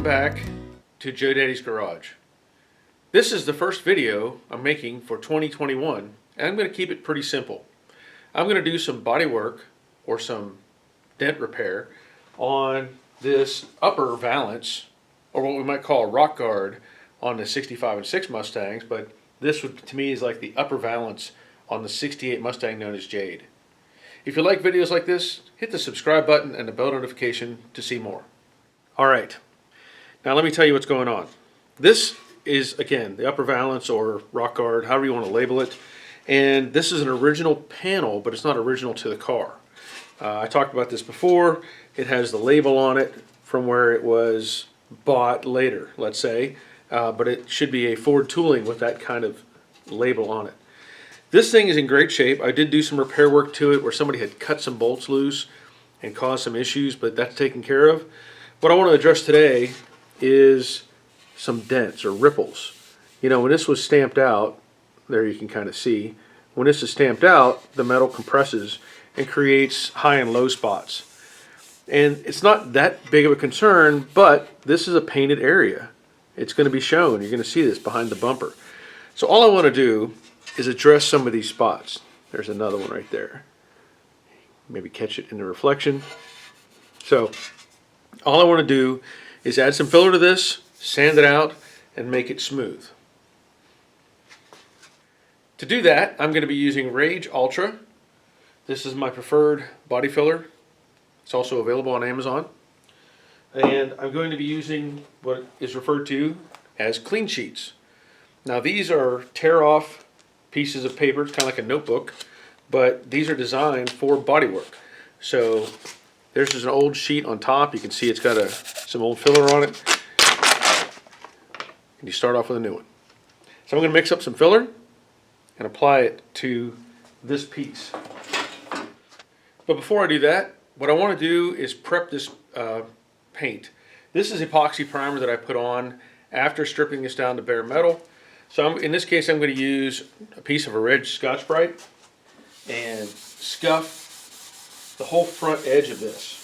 back to Jade's Garage. This is the first video I'm making for 2021, and I'm going to keep it pretty simple. I'm going to do some body work or some dent repair on this upper valance, or what we might call a rock guard on the 65 and 6 Mustangs, but this would, to me, is like the upper valance on the 68 Mustang known as Jade. If you like videos like this, hit the subscribe button and the bell notification to see more. Alright, now let me tell you what's going on. This is, again, the upper valance or rock guard, however you want to label it. And this is an original panel, but it's not original to the car. I talked about this before. It has the label on it from where it was bought later, let's say. But it should be a Ford tooling with that kind of label on it. This thing is in great shape. I did do some repair work to it where somebody had cut some bolts loose and caused some issues, but that's taken care of. What I want to address today is some dents or ripples. You know, when this was stamped out, there you can kind of see, when this is stamped out, the metal compresses and creates high and low spots. And it's not that big of a concern, but this is a painted area. It's going to be shown. You're going to see this behind the bumper. So all I want to do is address some of these spots. There's another one right there. Maybe catch it in the reflection. So all I want to do is add some filler to this, sand it out, and make it smooth. To do that, I'm going to be using Rage Ultra. This is my preferred body filler. It's also available on Amazon. And I'm going to be using what is referred to as clean sheets. Now these are tear-off pieces of paper, it's kind of like a notebook, but these are designed for body work. So there's just an old sheet on top. You can see it's got some old filler on it. And you start off with a new one. So I'm going to mix up some filler and apply it to this piece. But before I do that, what I want to do is prep this paint. This is epoxy primer that I put on after stripping this down to bare metal. So in this case, I'm going to use a piece of a red Scotch-Brite and scuff the whole front edge of this.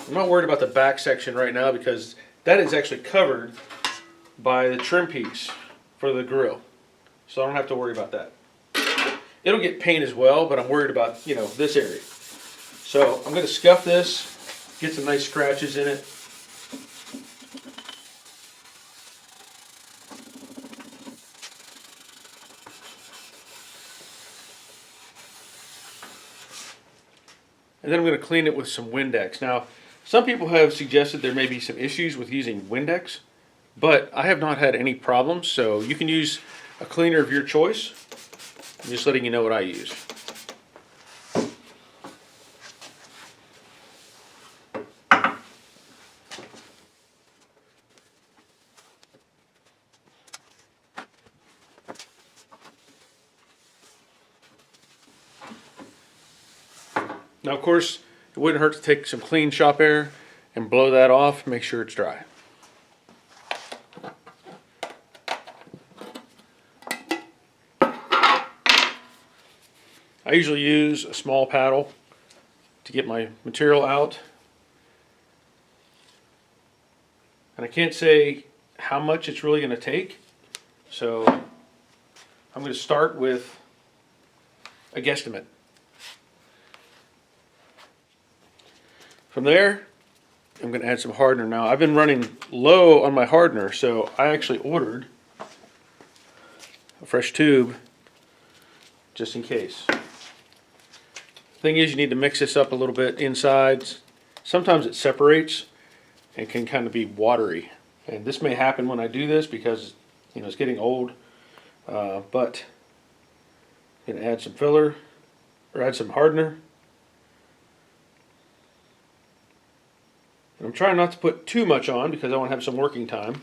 I'm not worried about the back section right now because that is actually covered by the trim piece for the grill. So I don't have to worry about that. It'll get paint as well, but I'm worried about, you know, this area. So I'm going to scuff this, get some nice scratches in it. And then I'm going to clean it with some Windex. Now, some people have suggested there may be some issues with using Windex, but I have not had any problems, so you can use a cleaner of your choice. I'm just letting you know what I use. Now, of course, it wouldn't hurt to take some clean shop air and blow that off, make sure it's dry. I usually use a small paddle to get my material out. And I can't say how much it's really going to take, so I'm going to start with a guesstimate. From there, I'm going to add some hardener. Now, I've been running low on my hardener, so I actually ordered a fresh tube just in case. Thing is, you need to mix this up a little bit inside. Sometimes it separates and can kind of be watery. And this may happen when I do this because, you know, it's getting old. But I'm going to add some filler or add some hardener. And I'm trying not to put too much on because I want to have some working time.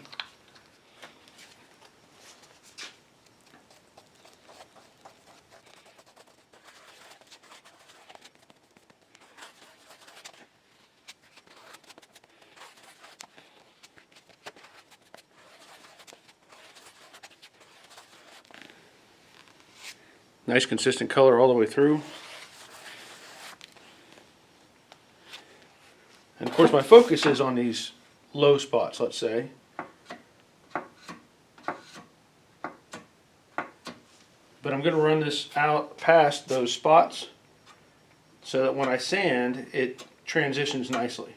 Nice consistent color all the way through. And of course my focus is on these low spots, let's say. But I'm going to run this out past those spots so that when I sand, it transitions nicely.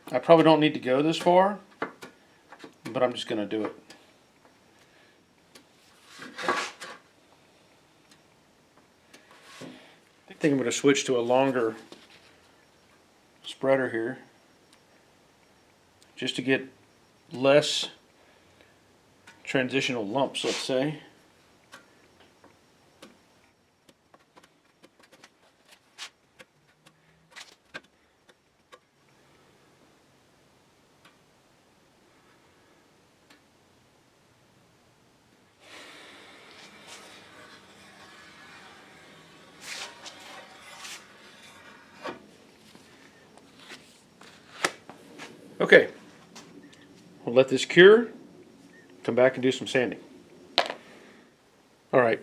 I probably don't need to go this far, but I'm just going to do it. I think I'm going to switch to a longer spreader here, just to get less transitional lumps, let's say. Okay, we'll let this cure, come back and do some sanding. Alright,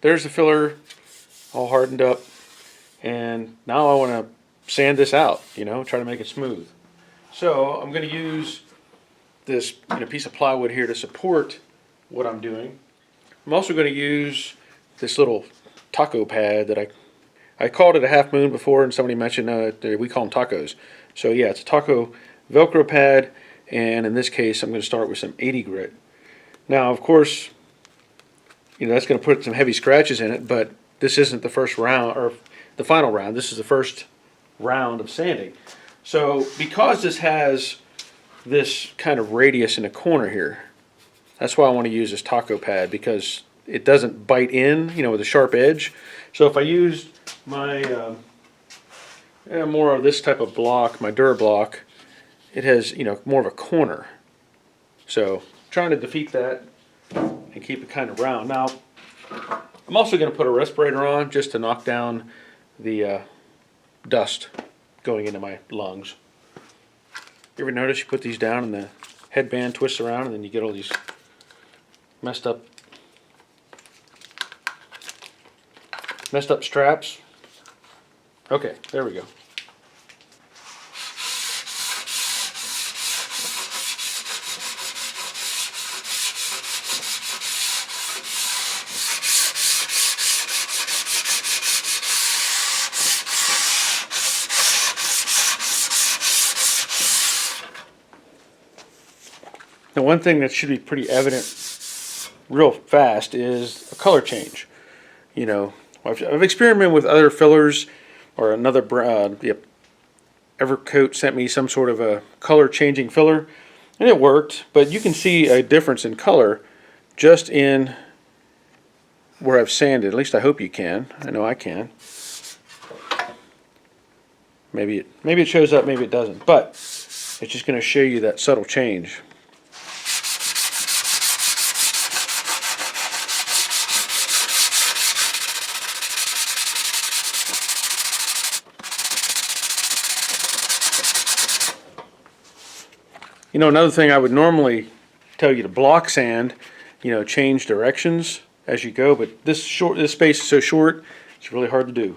there's the filler all hardened up, and now I want to sand this out, you know, try to make it smooth. So I'm going to use this piece of plywood here to support what I'm doing. I'm also going to use this little taco pad that I called it a half moon before, and somebody mentioned we call them tacos. So yeah, it's a taco Velcro pad, and in this case I'm going to start with some 80 grit. Now of course, that's going to put some heavy scratches in it, but this isn't the first round or the final round. This is the first round of sanding. So because this has this kind of radius in the corner here, that's why I want to use this taco pad, because it doesn't bite in, with a sharp edge. So if I used my more of this type of block, my Durablock, it has more of a corner. So trying to defeat that and keep it kind of round. Now I'm also going to put a respirator on just to knock down the dust going into my lungs. You ever notice you put these down and the headband twists around and then you get all these messed up straps? Okay, there we go. Now one thing that should be pretty evident real fast is a color change. I've experimented with other fillers, or another brand. Evercoat sent me some sort of a color changing filler, and it worked, but you can see a difference in color just in where I've sanded. At least I hope you can. I know I can. Maybe it shows up, maybe it doesn't, but it's just going to show you that subtle change. Another thing I would normally tell you to block sand, change directions as you go, but this space is so short, it's really hard to do.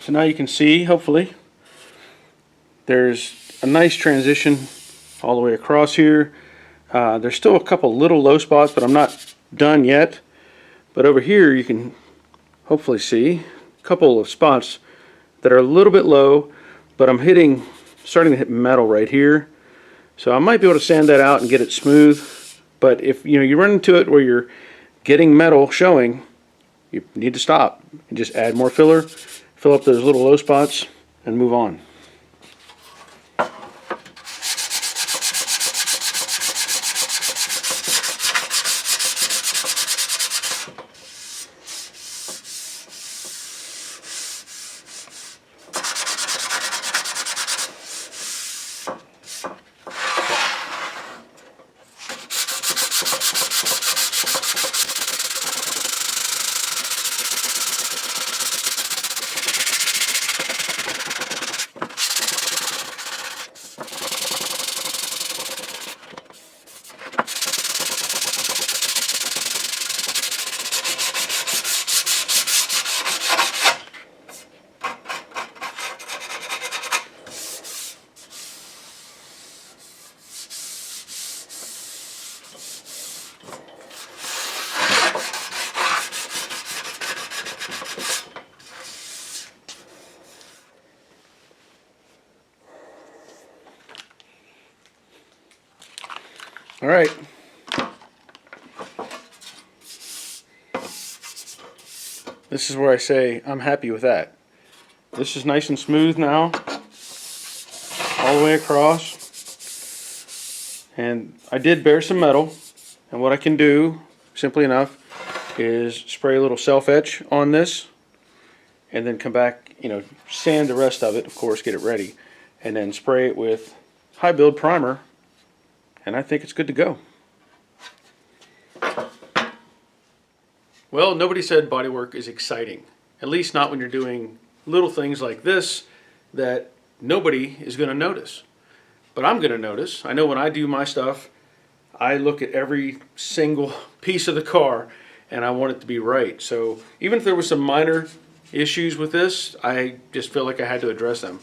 So now you can see, hopefully, there's a nice transition all the way across here. There's still a couple little low spots, but I'm not done yet. But over here you can hopefully see a couple of spots that are a little bit low, but I'm starting to hit metal right here. So I might be able to sand that out and get it smooth. But if you run into it where you're getting metal showing, you need to stop and just add more filler, fill up those little low spots, and move on. All right. This is where I say I'm happy with that. This is nice and smooth now, all the way across. And I did bare some metal, and what I can do, simply enough, is spray a little self-etch on this, and then come back, sand the rest of it, of course, get it ready, and then spray it with high build primer, and I think it's good to go. Well, nobody said bodywork is exciting. At least not when you're doing little things like this that nobody is going to notice. But I'm going to notice. I know when I do my stuff, I look at every single piece of the car and I want it to be right. So even if there was some minor issues with this, I just feel like I had to address them.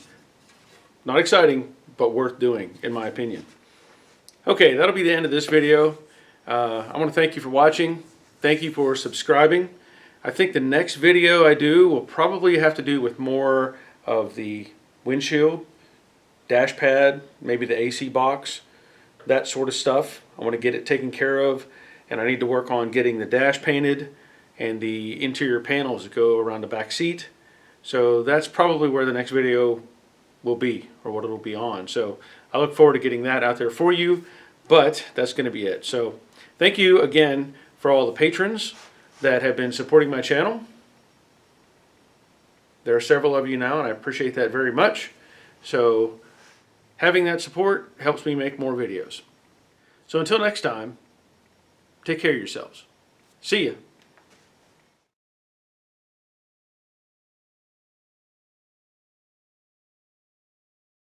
Not exciting, but worth doing, in my opinion. Okay, that'll be the end of this video. I want to thank you for watching. Thank you for subscribing. I think the next video I do will probably have to do with more of the windshield, dash pad, maybe the AC box, that sort of stuff. I want to get it taken care of, and I need to work on getting the dash painted and the interior panels that go around the back seat. So that's probably where the next video will be, or what it'll be on. So I look forward to getting that out there for you, but that's going to be it. So thank you again for all the patrons that have been supporting my channel. There are several of you now, and I appreciate that very much. So having that support helps me make more videos. So until next time, take care of yourselves. See ya.